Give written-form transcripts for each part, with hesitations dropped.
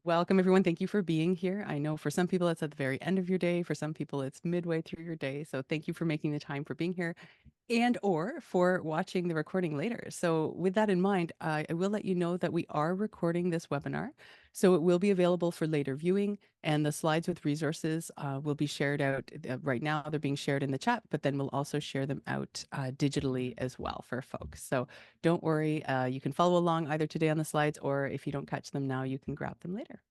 Welcome, everyone. Thank you for being here. I know for some people it's at the very end of your day. For some people it's midway through your day. So thank you for making the time for being here and or for watching the recording later. So with that in mind, I will let you know that we are recording this webinar. So it will be available for later viewing, and the slides with resources will be shared out. Right now they're being shared in the chat, but then we'll also share them out digitally as well for folks. So don't worry, you can follow along either today on the slides, or if you don't catch them now, you can grab them later.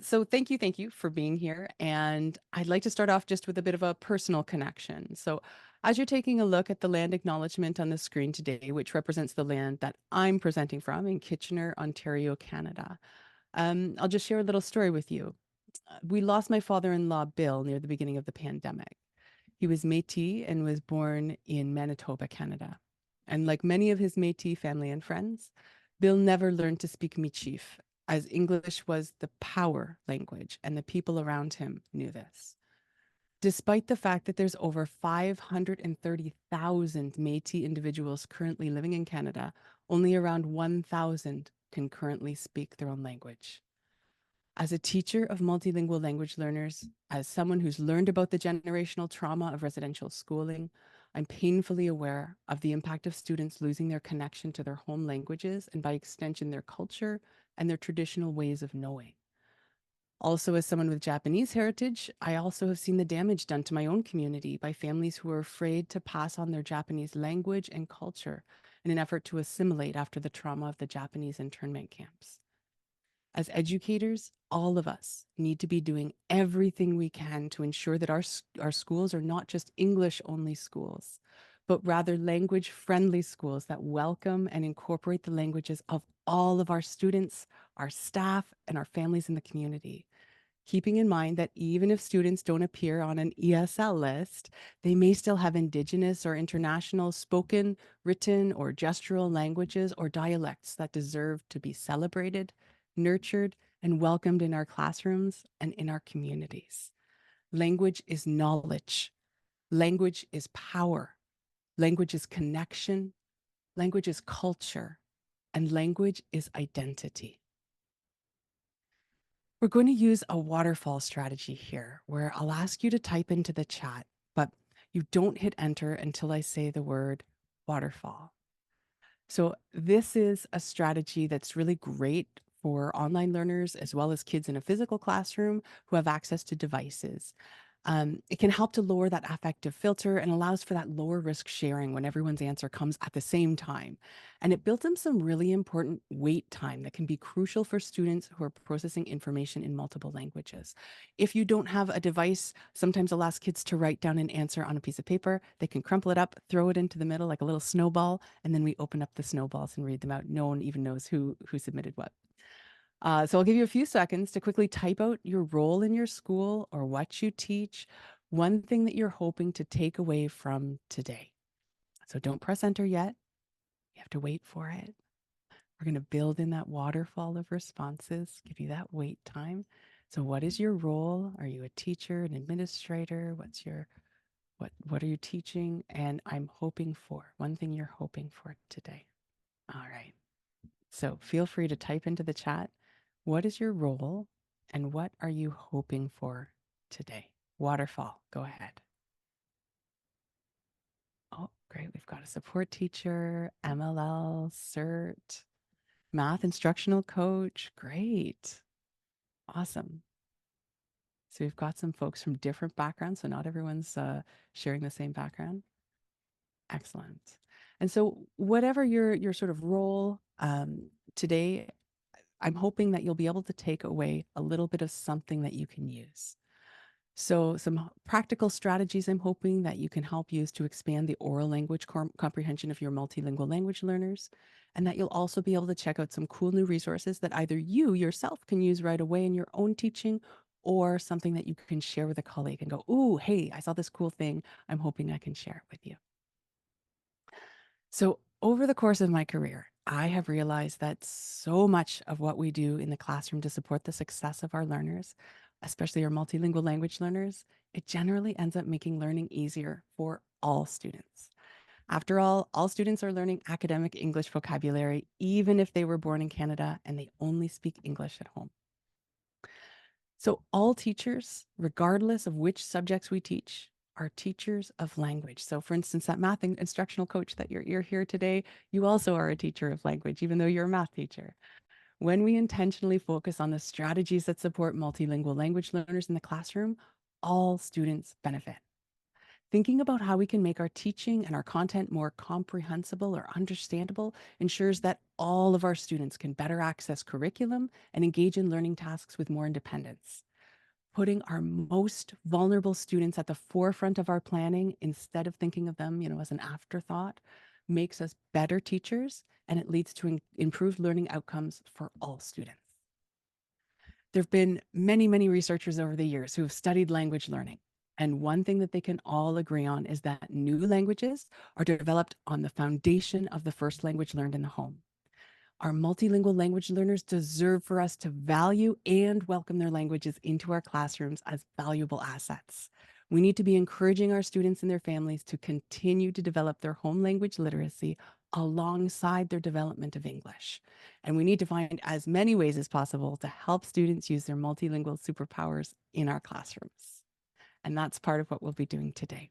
So thank you for being here. And I'd like to start off just with a bit of a personal connection. So as you're taking a look at the land acknowledgement on the screen today, which represents the land that I'm presenting from in Kitchener, Ontario, Canada, I'll just share a little story with you. We lost my father-in-law, Bill, near the beginning of the pandemic. He was Métis and was born in Manitoba, Canada. And like many of his Métis family and friends, Bill never learned to speak Michif, as English was the power language, and the people around him knew this. Despite the fact that there's over 530,000 Métis individuals currently living in Canada, only around 1,000 can currently speak their own language. As a teacher of multilingual language learners, as someone who's learned about the generational trauma of residential schooling, I'm painfully aware of the impact of students losing their connection to their home languages and by extension, their culture and their traditional ways of knowing. Also, as someone with Japanese heritage, I also have seen the damage done to my own community by families who are afraid to pass on their Japanese language and culture in an effort to assimilate after the trauma of the Japanese internment camps. As educators, all of us need to be doing everything we can to ensure that our schools are not just English-only schools, but rather language-friendly schools that welcome and incorporate the languages of all of our students, our staff, and our families in the community. Keeping in mind that even if students don't appear on an ESL list, they may still have Indigenous or international spoken, written, or gestural languages or dialects that deserve to be celebrated, nurtured, and welcomed in our classrooms and in our communities. Language is knowledge. Language is power. Language is connection. Language is culture. And language is identity. We're going to use a waterfall strategy here where I'll ask you to type into the chat, but you don't hit enter until I say the word waterfall. So this is a strategy that's really great for online learners as well as kids in a physical classroom who have access to devices. It can help to lower that affective filter and allows for that lower risk sharing when everyone's answer comes at the same time. And it builds in some really important wait time that can be crucial for students who are processing information in multiple languages. If you don't have a device, sometimes I'll ask kids to write down an answer on a piece of paper. They can crumple it up, throw it into the middle like a little snowball, and then we open up the snowballs and read them out. No one even knows who submitted what. So I'll give you a few seconds to quickly type out your role in your school or what you teach, one thing that you're hoping to take away from today. So don't press enter yet. You have to wait for it. We're going to build in that waterfall of responses, give you that wait time. So what is your role? Are you a teacher, an administrator? What are you teaching? And I'm hoping for one thing you're hoping for today. All right. So feel free to type into the chat. What is your role and what are you hoping for today? Waterfall, go ahead. Oh, great. We've got a support teacher, MLL, CERT, math instructional coach. Great. Awesome. So we've got some folks from different backgrounds. So not everyone's sharing the same background. Excellent. And so whatever your sort of role today, I'm hoping that you'll be able to take away a little bit of something that you can use. So some practical strategies I'm hoping that you can help use to expand the oral language comprehension of your multilingual language learners, and that you'll also be able to check out some cool new resources that either you yourself can use right away in your own teaching or something that you can share with a colleague and go, ooh, hey, I saw this cool thing. I'm hoping I can share it with you. So over the course of my career, I have realized that so much of what we do in the classroom to support the success of our learners, especially our multilingual language learners, it generally ends up making learning easier for all students. After all students are learning academic English vocabulary, even if they were born in Canada and they only speak English at home. So all teachers, regardless of which subjects we teach, are teachers of language. So for instance, that math instructional coach that you're here today, you also are a teacher of language, even though you're a math teacher. When we intentionally focus on the strategies that support multilingual language learners in the classroom, all students benefit. Thinking about how we can make our teaching and our content more comprehensible or understandable ensures that all of our students can better access curriculum and engage in learning tasks with more independence. Putting our most vulnerable students at the forefront of our planning instead of thinking of them, as an afterthought, makes us better teachers, and it leads to improved learning outcomes for all students. There have been many, many researchers over the years who have studied language learning. And one thing that they can all agree on is that new languages are developed on the foundation of the first language learned in the home. Our multilingual language learners deserve for us to value and welcome their languages into our classrooms as valuable assets. We need to be encouraging our students and their families to continue to develop their home language literacy alongside their development of English. And we need to find as many ways as possible to help students use their multilingual superpowers in our classrooms. And that's part of what we'll be doing today.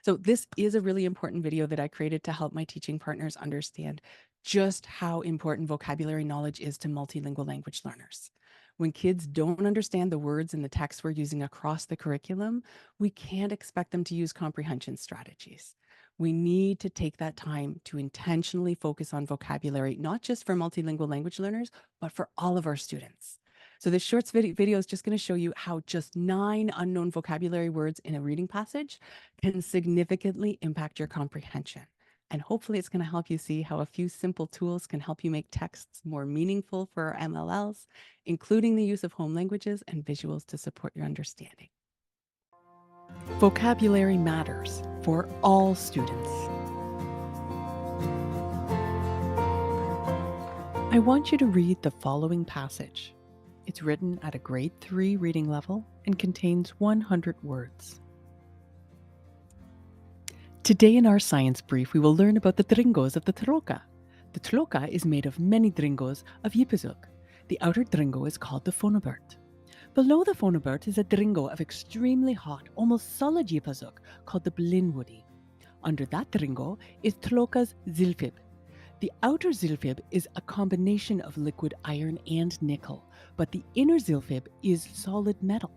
So this is a really important video that I created to help my teaching partners understand just how important vocabulary knowledge is to multilingual language learners. When kids don't understand the words in the text we're using across the curriculum, we can't expect them to use comprehension strategies. We need to take that time to intentionally focus on vocabulary, not just for multilingual language learners, but for all of our students. So this shorts video is just going to show you how just 9 unknown vocabulary words in a reading passage can significantly impact your comprehension. And hopefully it's going to help you see how a few simple tools can help you make texts more meaningful for our MLLs, including the use of home languages and visuals to support your understanding. Vocabulary matters for all students. I want you to read the following passage. It's written at a grade 3 reading level and contains 100 words. Today in our science brief, we will learn about the dringos of the troca. The troca is made of many dringos of Yipizuk. The outer dringo is called the phonobert. Below the phonobert is a dringo of extremely hot, almost solid Yipizuk called the blinwoody. Under that dringo is troca's zilfib. The outer zilfib is a combination of liquid iron and nickel, but the inner zilfib is solid metal.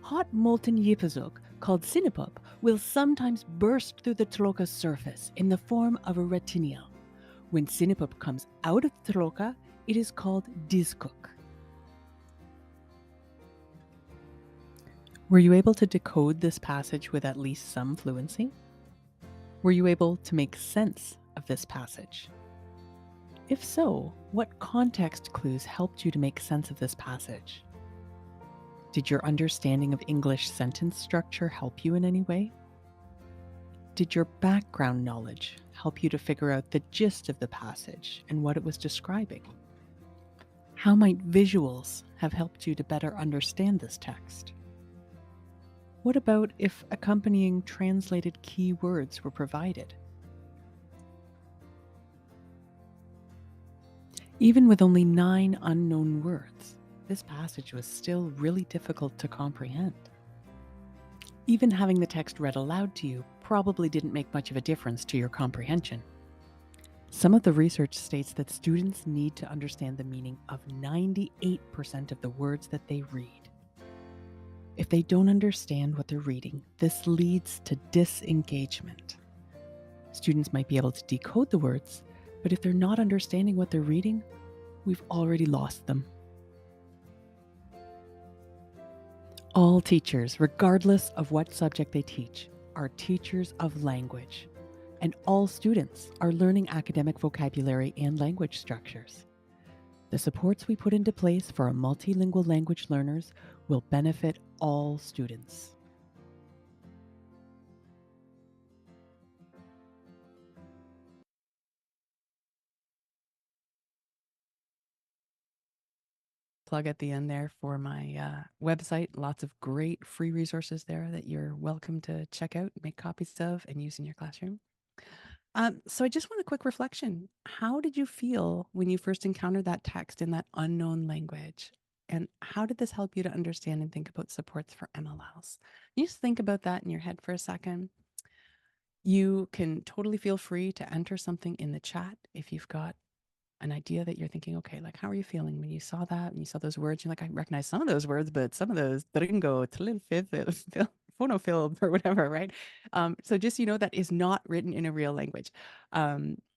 Hot molten yipazuk, called sinipup, will sometimes burst through the troca's surface in the form of a retinia. When sinipup comes out of the troca, it is called dizkuk. Were you able to decode this passage with at least some fluency? Were you able to make sense of this passage? If so, what context clues helped you to make sense of this passage? Did your understanding of English sentence structure help you in any way? Did your background knowledge help you to figure out the gist of the passage and what it was describing? How might visuals have helped you to better understand this text? What about if accompanying translated keywords were provided? Even with only 9 unknown words, this passage was still really difficult to comprehend. Even having the text read aloud to you probably didn't make much of a difference to your comprehension. Some of the research states that students need to understand the meaning of 98% of the words that they read. If they don't understand what they're reading, this leads to disengagement. Students might be able to decode the words, but if they're not understanding what they're reading, we've already lost them. All teachers, regardless of what subject they teach, are teachers of language, and all students are learning academic vocabulary and language structures. The supports we put into place for our multilingual language learners will benefit all students. Plug at the end there for my website. Lots of great free resources there that you're welcome to check out, make copies of, and use in your classroom. So I just want a quick reflection. How did you feel when you first encountered that text in that unknown language? And how did this help you to understand and think about supports for MLLs? You just think about that in your head for a second. You can totally feel free to enter something in the chat if you've got an idea that you're thinking, okay, like how are you feeling when you saw that and you saw those words? You're like, I recognize some of those words, but some of those didn't go phonofilled or whatever, right? So just that is not written in a real language.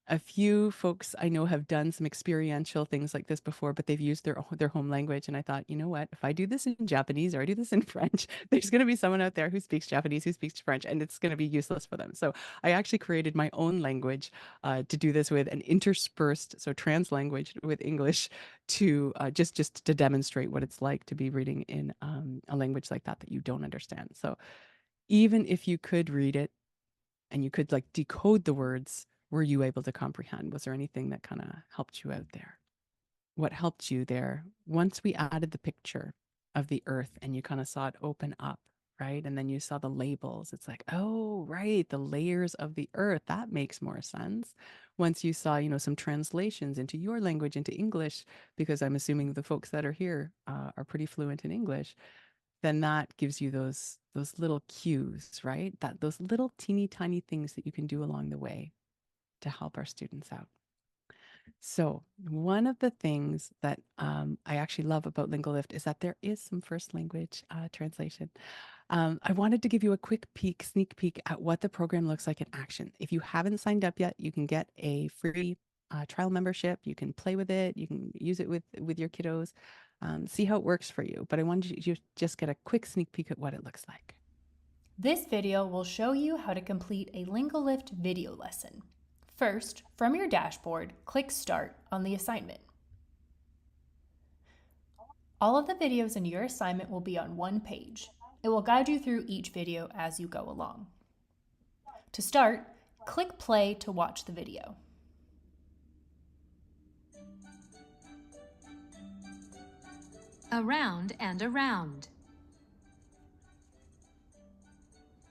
A few folks I know have done some experiential things like this before, but they've used their home language. And I thought, you know what? If I do this in Japanese or I do this in French, there's going to be someone out there who speaks Japanese, who speaks French, and it's going to be useless for them. So I actually created my own language to do this with, and interspersed, so trans language with English to just to demonstrate what it's like to be reading in a language like that you don't understand. So even if you could read it and you could like decode the words, were you able to comprehend? Was there anything that kind of helped you out there? What helped you there once we added the picture of the earth and you kind of saw it open up, right? And then you saw the labels. It's like, oh, right, the layers of the earth. That makes more sense. Once you saw, some translations into your language, into English, because I'm assuming the folks that are here are pretty fluent in English, then that gives you those little cues, right? That those little teeny tiny things that you can do along the way to help our students out. So one of the things that I actually love about Lingolift is that there is some first language translation. I wanted to give you a quick sneak peek at what the program looks like in action. If you haven't signed up yet, you can get a free trial membership. You can play with it. You can use it with your kiddos. See how it works for you. But I wanted you to just get a quick sneak peek at what it looks like. This video will show you how to complete a Lingolift video lesson. First, from your dashboard, click Start on the assignment. All of the videos in your assignment will be on one page. It will guide you through each video as you go along. To start, click play to watch the video. Around and around.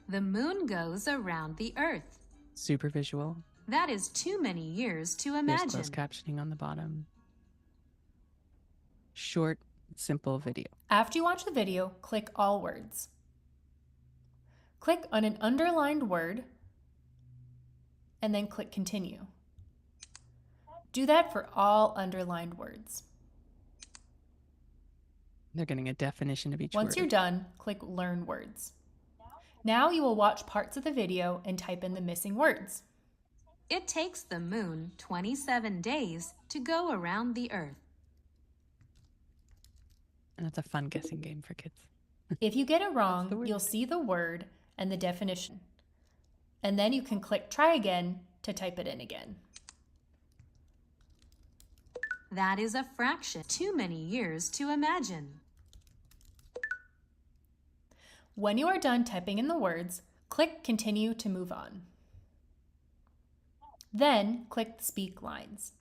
The moon goes around the earth. Super visual. That is too many years to There's imagine. closed captioning on the bottom. Short, simple video. After you watch the video, click All Words. Click on an underlined word and then click Continue. Do that for all underlined words. They're getting a definition of each word. Once you're done, click Learn Words. Now you will watch parts of the video and type in the missing words. It takes the moon 27 days to go around the earth. And that's a fun guessing game for kids. If you get it wrong, you'll see the word and the definition. And then you can click Try Again to type it in again. That is a fraction. Too many years to imagine. When you are done typing in the words, click Continue to move on. Then click Speak Lines.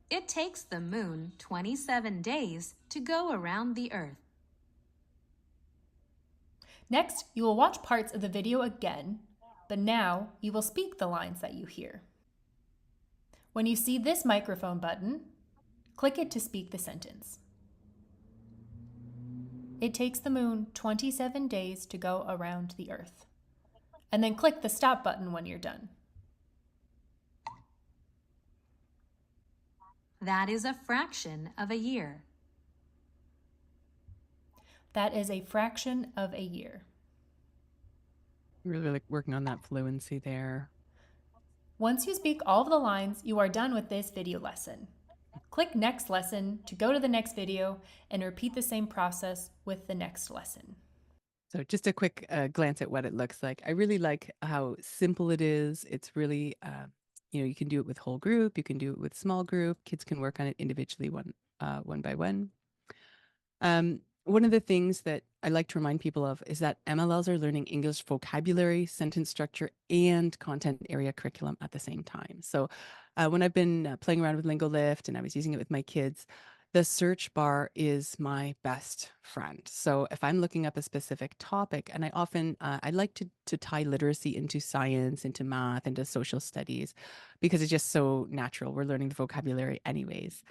It takes the moon 27 days to go around the earth. Next, you will watch parts of the video again, but now you will speak the lines that you hear. When you see this microphone button, click it to speak the sentence. It takes the moon 27 days to go around the earth. And then click the stop button when you're done. That is a fraction of a year. That is a fraction of a year. Really working on that fluency there. Once you speak all of the lines, you are done with this video lesson. Click Next Lesson to go to the next video and repeat the same process with the next lesson. So just a quick glance at what it looks like. I really like how simple it is. It's really, you can do it with whole group. You can do it with small group. Kids can work on it individually, one by one. One of the things that I like to remind people of is that MLLs are learning English vocabulary, sentence structure, and content area curriculum at the same time. So when I've been playing around with Lingolift and I was using it with my kids, The search bar is my best friend. So if I'm looking up a specific topic, and I like to tie literacy into science, into math, into social studies, because it's just so natural. We're learning the vocabulary anyways.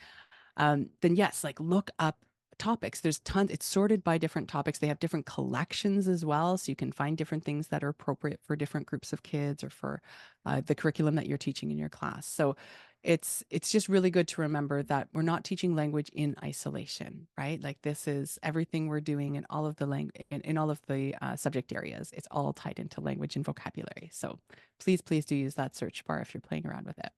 Then yes, like look up topics. There's tons, it's sorted by different topics. They have different collections as well. So you can find different things that are appropriate for different groups of kids or for the curriculum that you're teaching in your class. So it's just really good to remember that we're not teaching language in isolation, right? Like this is everything we're doing in all of the in all of the subject areas. It's all tied into language and vocabulary. So please do use that search bar if you're playing around with it.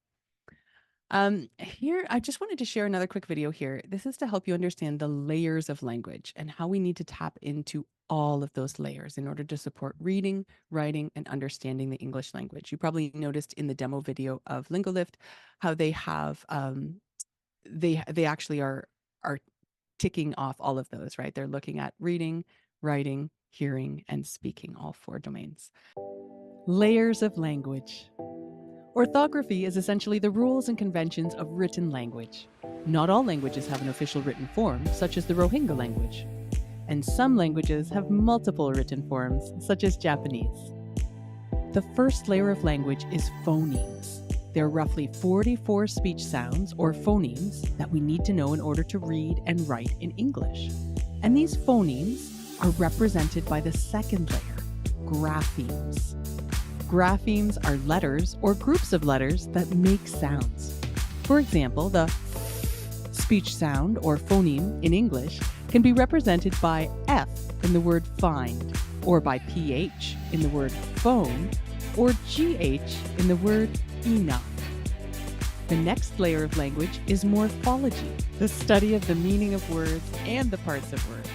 Here, I just wanted to share another quick video here. This is to help you understand the layers of language and how we need to tap into all of those layers in order to support reading, writing, and understanding the English language. You probably noticed in the demo video of Lingolift how they have they actually are ticking off all of those, right? They're looking at reading, writing, hearing, and speaking, all four domains. Layers of language. Orthography is essentially the rules and conventions of written language. Not all languages have an official written form, such as the Rohingya language. And some languages have multiple written forms, such as Japanese. The first layer of language is phonemes. There are roughly 44 speech sounds, or phonemes, that we need to know in order to read and write in English. And these phonemes are represented by the second layer, graphemes. Graphemes are letters or groups of letters that make sounds. For example, the speech sound or phoneme in English can be represented by F in the word find, or by PH in the word phone, or GH in the word enough. The next layer of language is morphology, the study of the meaning of words and the parts of words.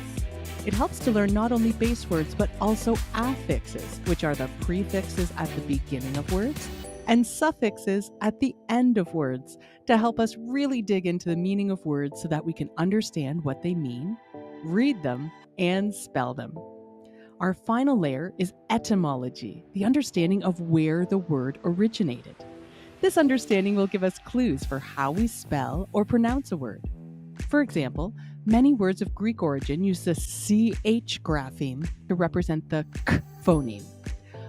It helps to learn not only base words, but also affixes, which are the prefixes at the beginning of words, and suffixes at the end of words, to help us really dig into the meaning of words so that we can understand what they mean, read them, and spell them. Our final layer is etymology, the understanding of where the word originated. This understanding will give us clues for how we spell or pronounce a word. For example, many words of Greek origin use the CH grapheme to represent the K phoneme.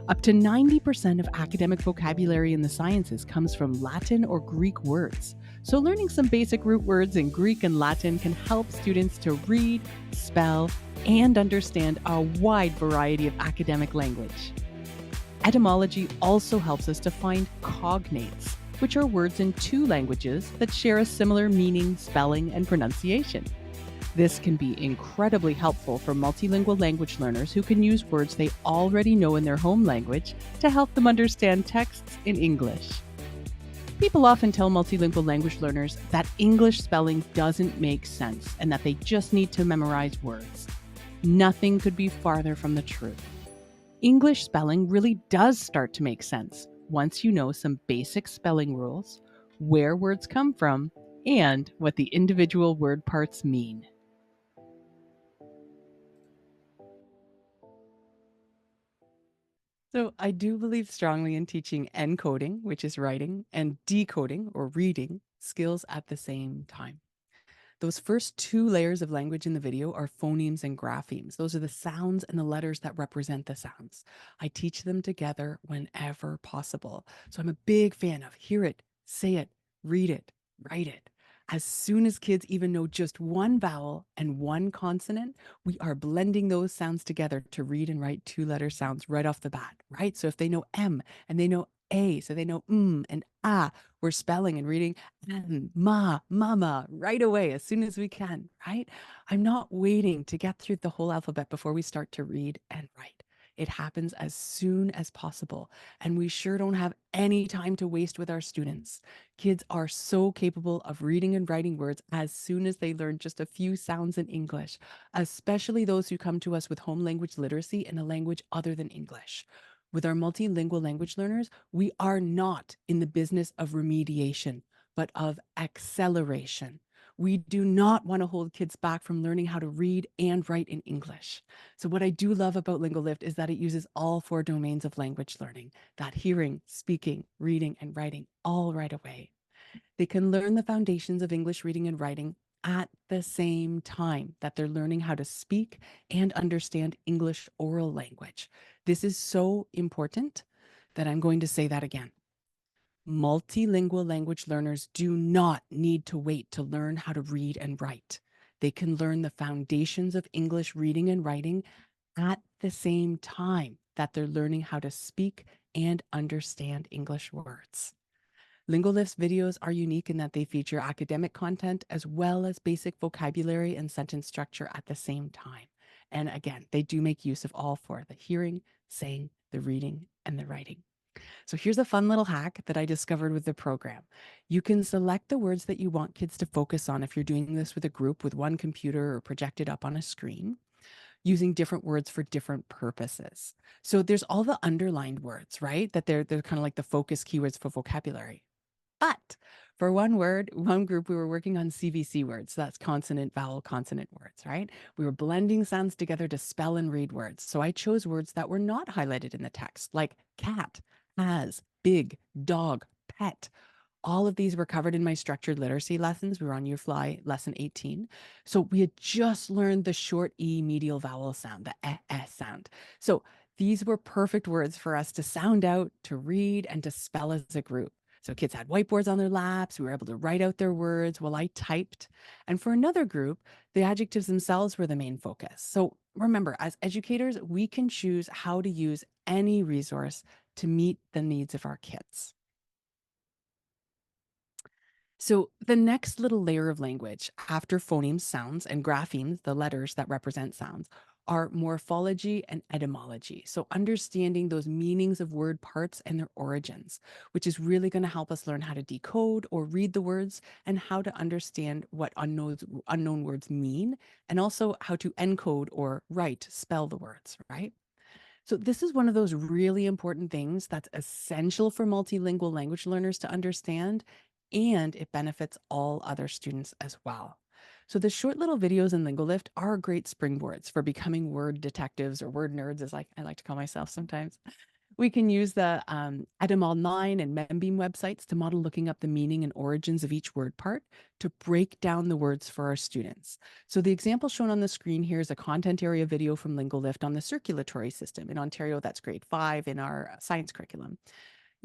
Up to 90% of academic vocabulary in the sciences comes from Latin or Greek words. So learning some basic root words in Greek and Latin can help students to read, spell, and understand a wide variety of academic language. Etymology also helps us to find cognates, which are words in two languages that share a similar meaning, spelling, and pronunciation. This can be incredibly helpful for multilingual language learners who can use words they already know in their home language to help them understand texts in English. People often tell multilingual language learners that English spelling doesn't make sense and that they just need to memorize words. Nothing could be farther from the truth. English spelling really does start to make sense once you know some basic spelling rules, where words come from, and what the individual word parts mean. So I do believe strongly in teaching encoding, which is writing, and decoding or reading skills at the same time. Those first two layers of language in the video are phonemes and graphemes. Those are the sounds and the letters that represent the sounds. I teach them together whenever possible. So I'm a big fan of hear it, say it, read it, write it. As soon as kids even know just one vowel and one consonant, we are blending those sounds together to read and write two-letter sounds right off the bat, right? So if they know M and they know A, so they know and ah, we're spelling and reading ma, mama right away as soon as we can, right? I'm not waiting to get through the whole alphabet before we start to read and write. It happens as soon as possible. And we sure don't have any time to waste with our students. Kids are so capable of reading and writing words as soon as they learn just a few sounds in English, especially those who come to us with home language literacy in a language other than English. With our multilingual language learners, we are not in the business of remediation, but of acceleration. We do not want to hold kids back from learning how to read and write in English. So what I do love about Lingolift is that it uses all four domains of language learning, that hearing, speaking, reading, and writing all right away. They can learn the foundations of English reading and writing at the same time that they're learning how to speak and understand English oral language. This is so important that I'm going to say that again. Multilingual language learners do not need to wait to learn how to read and write. They can learn the foundations of English reading and writing at the same time that they're learning how to speak and understand English words. Lingolift's videos are unique in that they feature academic content as well as basic vocabulary and sentence structure at the same time. And again, they do make use of all four: the hearing, saying, the reading, and the writing. So here's a fun little hack that I discovered with the program. You can select the words that you want kids to focus on if you're doing this with a group with one computer or projected up on a screen, using different words for different purposes. So there's all the underlined words, right? That they're kind of like the focus keywords for vocabulary. But for one group, we were working on CVC words. So that's consonant, vowel, consonant words, right? We were blending sounds together to spell and read words. So I chose words that were not highlighted in the text, like cat, has, big, dog, pet. All of these were covered in my structured literacy lessons. We were on UFly lesson 18. So we had just learned the short E medial vowel sound, the sound. So these were perfect words for us to sound out, to read, and to spell as a group. So kids had whiteboards on their laps. We were able to write out their words while I typed. And for another group, the adjectives themselves were the main focus. So remember, as educators, we can choose how to use any resource to meet the needs of our kids. So the next little layer of language after phonemes, sounds, and graphemes, the letters that represent sounds, are morphology and etymology. So understanding those meanings of word parts and their origins, which is really going to help us learn how to decode or read the words and how to understand what unknown words mean, and also how to encode or write, spell the words, right? So this is one of those really important things that's essential for multilingual language learners to understand, and it benefits all other students as well. So the short little videos in Lingolift are great springboards for becoming word detectives, or word nerds, as I like to call myself sometimes. We can use the Etym and Membeam websites to model looking up the meaning and origins of each word part to break down the words for our students. So the example shown on the screen here is a content area video from Lingolift on the circulatory system. In Ontario, that's grade 5 in our science curriculum.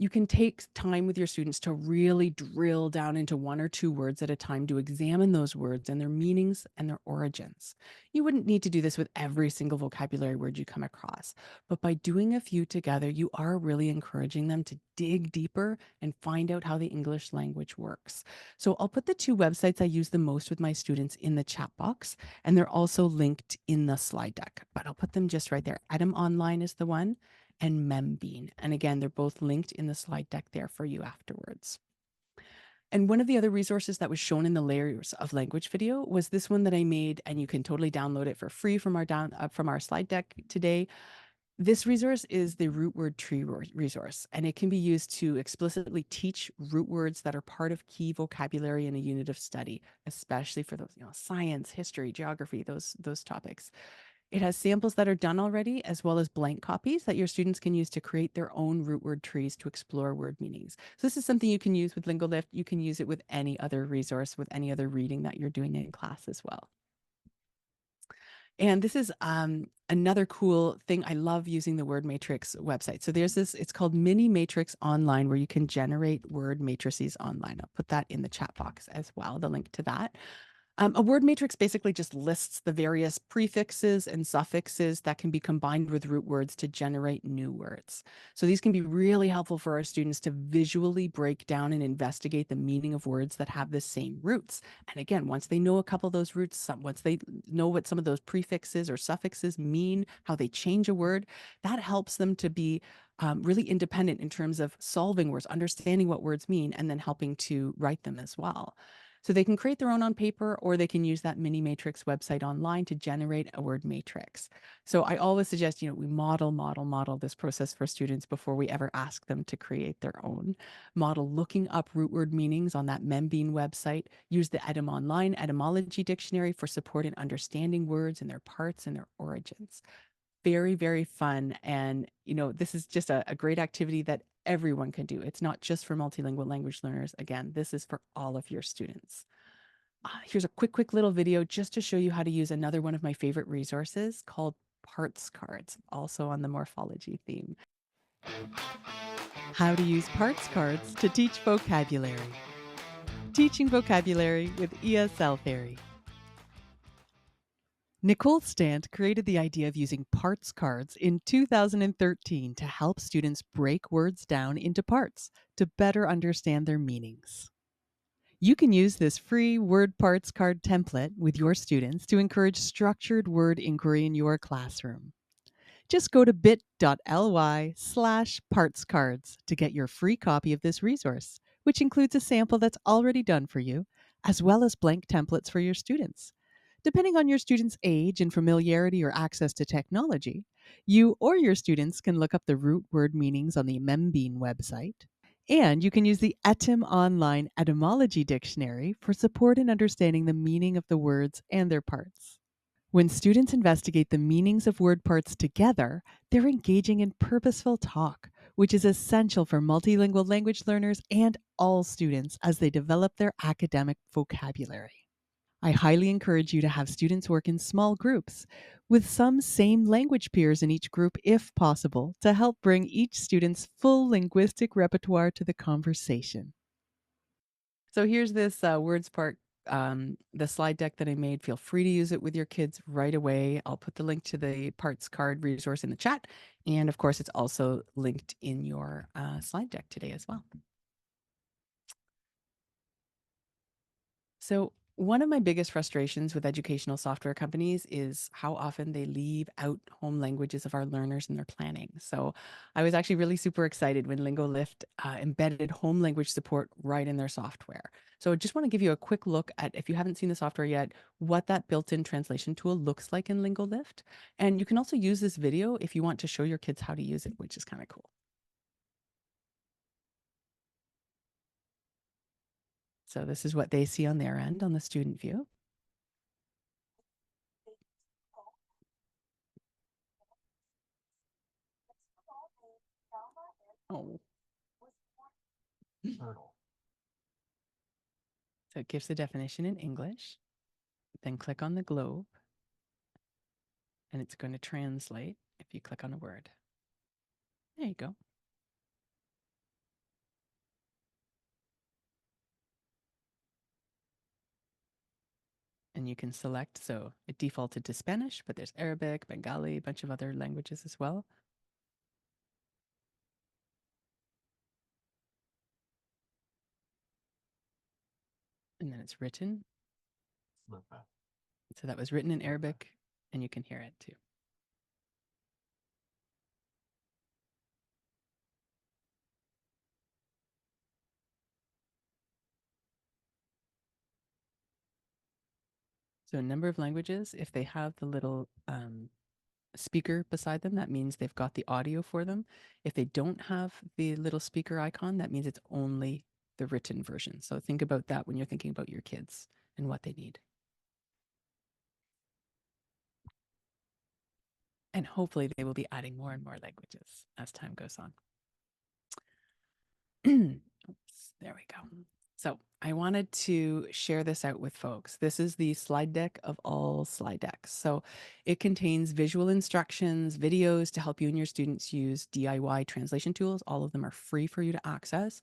You can take time with your students to really drill down into one or two words at a time to examine those words and their meanings and their origins. You wouldn't need to do this with every single vocabulary word you come across, but by doing a few together, you are really encouraging them to dig deeper and find out how the English language works. So I'll put the two websites I use the most with my students in the chat box, and they're also linked in the slide deck, but I'll put them just right there. Etym is the one, and Membean. And again, they're both linked in the slide deck there for you afterwards. And one of the other resources that was shown in the layers of language video was this one that I made, and you can totally download it for free from our slide deck today. This resource is the root word tree resource, and it can be used to explicitly teach root words that are part of key vocabulary in a unit of study, especially for those, science, history, geography, those topics. It has samples that are done already, as well as blank copies that your students can use to create their own root word trees to explore word meanings. So this is something you can use with Lingolift. You can use it with any other resource, with any other reading that you're doing in class as well. And this is another cool thing. I love using the word matrix website. So there's this, it's called Mini Matrix Online, where you can generate word matrices online. I'll put that in the chat box as well, the link to that. A word matrix basically just lists the various prefixes and suffixes that can be combined with root words to generate new words. So these can be really helpful for our students to visually break down and investigate the meaning of words that have the same roots. And again, once they know a couple of those roots, once they know what some of those prefixes or suffixes mean, how they change a word, that helps them to be really independent in terms of solving words, understanding what words mean, and then helping to write them as well. So they can create their own on paper, or they can use that mini matrix website online to generate a word matrix. So I always suggest, we model this process for students before we ever ask them to create their own. Model looking up root word meanings on that Membean website. Use the Etym etymology dictionary for support in understanding words and their parts and their origins. Very, very fun. And, this is just a great activity that everyone can do. It's not just for multilingual language learners. Again, this is for all of your students. Here's a quick little video just to show you how to use another one of my favorite resources called parts cards, also on the morphology theme. How to use parts cards to teach vocabulary. Teaching vocabulary with ESL Fairy. Nicole Stant created the idea of using parts cards in 2013 to help students break words down into parts to better understand their meanings. You can use this free word parts card template with your students to encourage structured word inquiry in your classroom. Just go to bit.ly/partscards to get your free copy of this resource, which includes a sample that's already done for you, as well as blank templates for your students. Depending on your student's age and familiarity or access to technology, you or your students can look up the root word meanings on the Membean website. And you can use the Etim Online Etymology Dictionary for support in understanding the meaning of the words and their parts. When students investigate the meanings of word parts together, they're engaging in purposeful talk, which is essential for multilingual language learners and all students as they develop their academic vocabulary. I highly encourage you to have students work in small groups with some same language peers in each group if possible to help bring each student's full linguistic repertoire to the conversation. So here's this words part, the slide deck that I made. Feel free to use it with your kids right away. I'll put the link to the parts card resource in the chat. And of course, it's also linked in your slide deck today as well. So one of my biggest frustrations with educational software companies is how often they leave out home languages of our learners in their planning. So I was actually really super excited when Lingolift embedded home language support right in their software. So I just want to give you a quick look at, if you haven't seen the software yet, what that built-in translation tool looks like in Lingolift. And you can also use this video if you want to show your kids how to use it, which is kind of cool. So this is what they see on their end on the student view. Oh. So it gives the definition in English, then click on the globe, and it's going to translate if you click on a word. There you go. And you can select, so it defaulted to Spanish, but there's Arabic, Bengali, a bunch of other languages as well. And then it's written. So that was written in Arabic, and you can hear it too. So a number of languages, if they have the little speaker beside them, that means they've got the audio for them. If they don't have the little speaker icon, that means it's only the written version. So think about that when you're thinking about your kids and what they need. And hopefully they will be adding more and more languages as time goes on. Oops, there we go. So I wanted to share this out with folks. This is the slide deck of all slide decks. So it contains visual instructions, videos to help you and your students use DIY translation tools. All of them are free for you to access.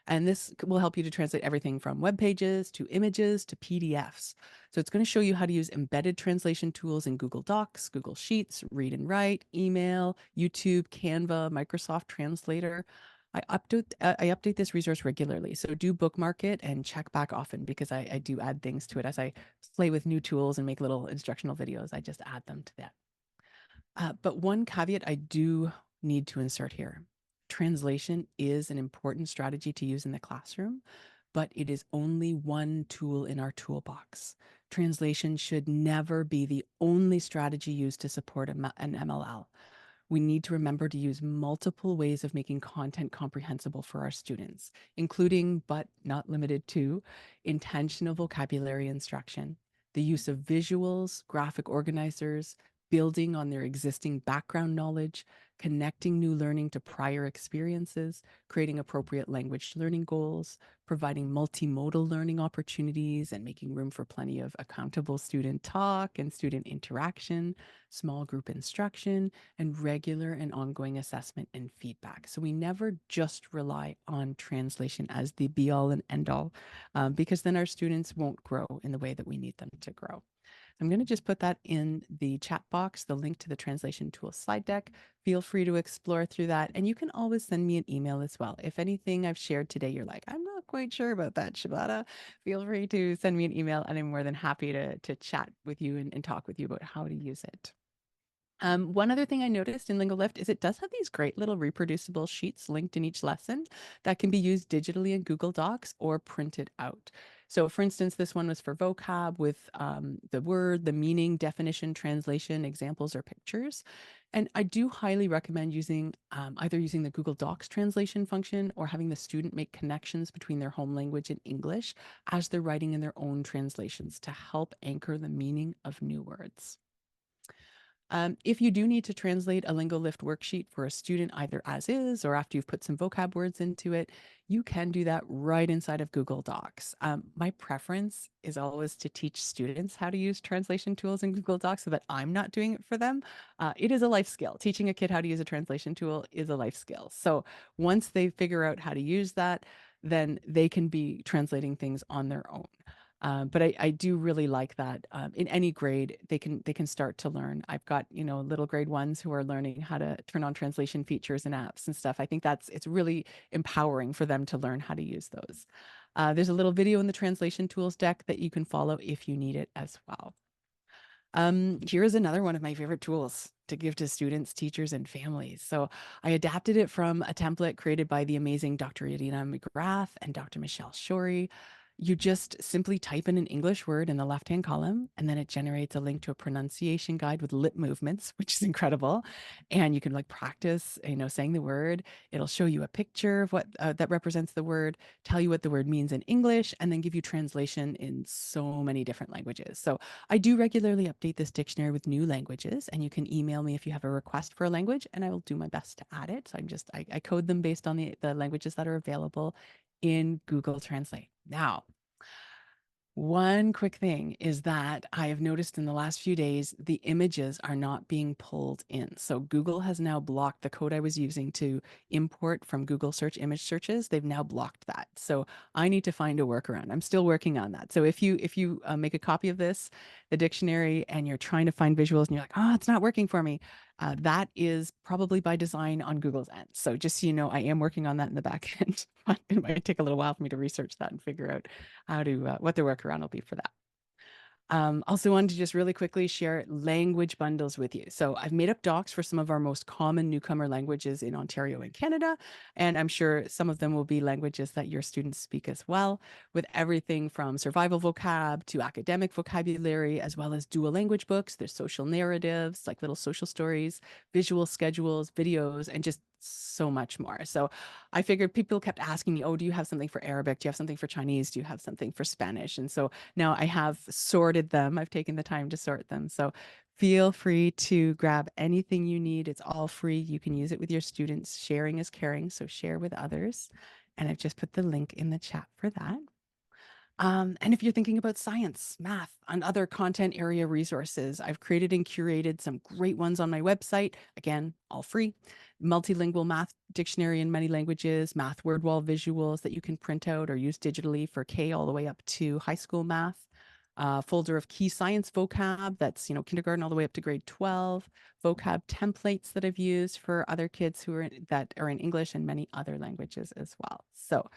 And this will help you to translate everything from web pages to images to PDFs. So it's going to show you how to use embedded translation tools in Google Docs, Google Sheets, Read and Write, email, YouTube, Canva, Microsoft Translator. I update this resource regularly, so do bookmark it and check back often because I do add things to it as I play with new tools and make little instructional videos. I just add them to that. But one caveat I do need to insert here. Translation is an important strategy to use in the classroom, but it is only one tool in our toolbox. Translation should never be the only strategy used to support an MLL. We need to remember to use multiple ways of making content comprehensible for our students, including, but not limited to, intentional vocabulary instruction, the use of visuals, graphic organizers, building on their existing background knowledge, connecting new learning to prior experiences, creating appropriate language learning goals, providing multimodal learning opportunities and making room for plenty of accountable student talk and student interaction, small group instruction, and regular and ongoing assessment and feedback. So we never just rely on translation as the be all and end all, because then our students won't grow in the way that we need them to grow. I'm going to just put that in the chat box, the link to the translation tool slide deck. Feel free to explore through that. And you can always send me an email as well. If anything I've shared today, you're like, I'm not quite sure about that, Shibata, feel free to send me an email and I'm more than happy to chat with you and talk with you about how to use it. One other thing I noticed in Lingolift is it does have these great little reproducible sheets linked in each lesson that can be used digitally in Google Docs or printed out. So for instance, this one was for vocab with the word, the meaning, definition, translation, examples, or pictures. And I do highly recommend using either using the Google Docs translation function or having the student make connections between their home language and English as they're writing in their own translations to help anchor the meaning of new words. If you do need to translate a Lingolift worksheet for a student, either as is or after you've put some vocab words into it, you can do that right inside of Google Docs. My preference is always to teach students how to use translation tools in Google Docs so that I'm not doing it for them. It is a life skill. Teaching a kid how to use a translation tool is a life skill. So once they figure out how to use that, then they can be translating things on their own. But I do really like that. In any grade, they can start to learn. I've got, little grade ones who are learning how to turn on translation features and apps and stuff. I think it's really empowering for them to learn how to use those. There's a little video in the translation tools deck that you can follow if you need it as well. Here is another one of my favorite tools to give to students, teachers, and families. So I adapted it from a template created by the amazing Dr. Irina McGrath and Dr. Michelle Shorey. You just simply type in an English word in the left-hand column, and then it generates a link to a pronunciation guide with lip movements, which is incredible. And you can practice, saying the word. It'll show you a picture of what that represents the word, tell you what the word means in English, and then give you translation in so many different languages. So I do regularly update this dictionary with new languages, and you can email me if you have a request for a language, and I will do my best to add it. So I code them based on the languages that are available in Google Translate. Now, one quick thing is that I have noticed in the last few days, the images are not being pulled in. So Google has now blocked the code I was using to import from Google search image searches. They've now blocked that. So I need to find a workaround. I'm still working on that. So if you make a copy of this, the dictionary, and you're trying to find visuals and you're like, oh, it's not working for me, that is probably by design on Google's end. So just so you know, I am working on that in the back end. It might take a little while for me to research that and figure out how to what the workaround will be for that. Also wanted to just really quickly share language bundles with you. So I've made up docs for some of our most common newcomer languages in Ontario and Canada, and I'm sure some of them will be languages that your students speak as well, with everything from survival vocab to academic vocabulary, as well as dual language books. There's social narratives, like little social stories, visual schedules, videos, and just so much more. So I figured people kept asking me, oh, do you have something for Arabic? Do you have something for Chinese? Do you have something for Spanish? And so now I have sorted them. I've taken the time to sort them. So feel free to grab anything you need. It's all free. You can use it with your students. Sharing is caring, so share with others. And I've just put the link in the chat for that. And if you're thinking about science, math, and other content area resources, I've created and curated some great ones on my website. Again, all free. Multilingual math dictionary in many languages, math word wall visuals that you can print out or use digitally for K all the way up to high school math. Folder of key science vocab that's kindergarten all the way up to grade 12. Vocab templates that I've used for other kids that are in English and many other languages as well. So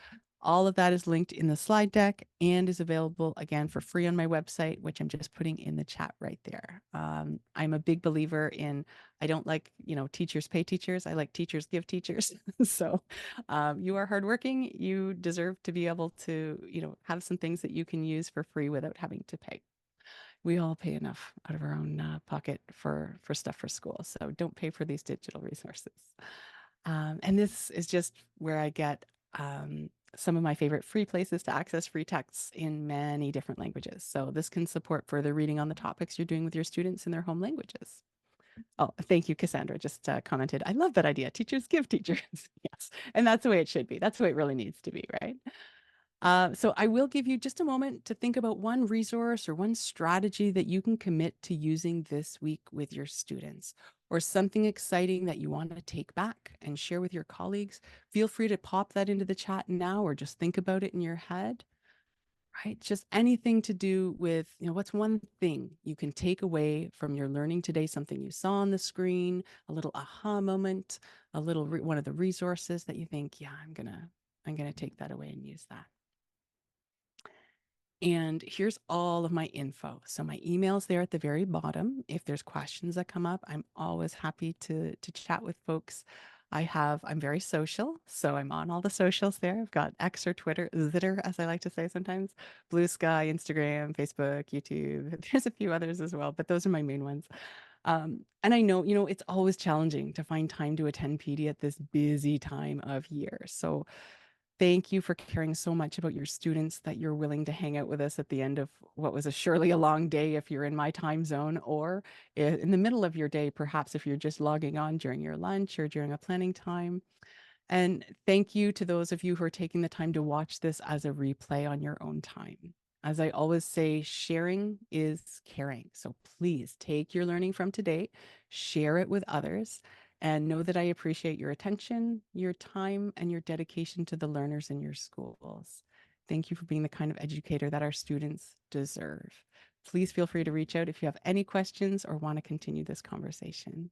all of that is linked in the slide deck and is available again for free on my website, which I'm just putting in the chat right there. I'm a big believer in, I don't like, teachers pay teachers. I like teachers give teachers. So you are hardworking. You deserve to be able to, have some things that you can use for free without having to pay. We all pay enough out of our own pocket for stuff for school. So don't pay for these digital resources. And this is just where I get some of my favorite free places to access free texts in many different languages. So this can support further reading on the topics you're doing with your students in their home languages. Oh, thank you. Cassandra just commented. I love that idea. Teachers give teachers. Yes. And that's the way it should be. That's the way it really needs to be, right? So I will give you just a moment to think about one resource or one strategy that you can commit to using this week with your students, or something exciting that you want to take back and share with your colleagues. Feel free to pop that into the chat now or just think about it in your head, right? Just anything to do with, what's one thing you can take away from your learning today, something you saw on the screen, a little aha moment, a little one of the resources that you think, yeah, I'm gonna take that away and use that. And here's all of my info. So my email's there at the very bottom. If there's questions that come up, I'm always happy to chat with folks. I'm very social, so I'm on all the socials there. I've got X or Twitter, Zitter, as I like to say sometimes, Blue Sky, Instagram, Facebook, YouTube. There's a few others as well, but those are my main ones. And I know, it's always challenging to find time to attend PD at this busy time of year. So thank you for caring so much about your students that you're willing to hang out with us at the end of what was surely a long day if you're in my time zone, or in the middle of your day, perhaps if you're just logging on during your lunch or during a planning time. And thank you to those of you who are taking the time to watch this as a replay on your own time. As I always say, sharing is caring. So please take your learning from today, share it with others, and know that I appreciate your attention, your time, and your dedication to the learners in your schools. Thank you for being the kind of educator that our students deserve. Please feel free to reach out if you have any questions or want to continue this conversation.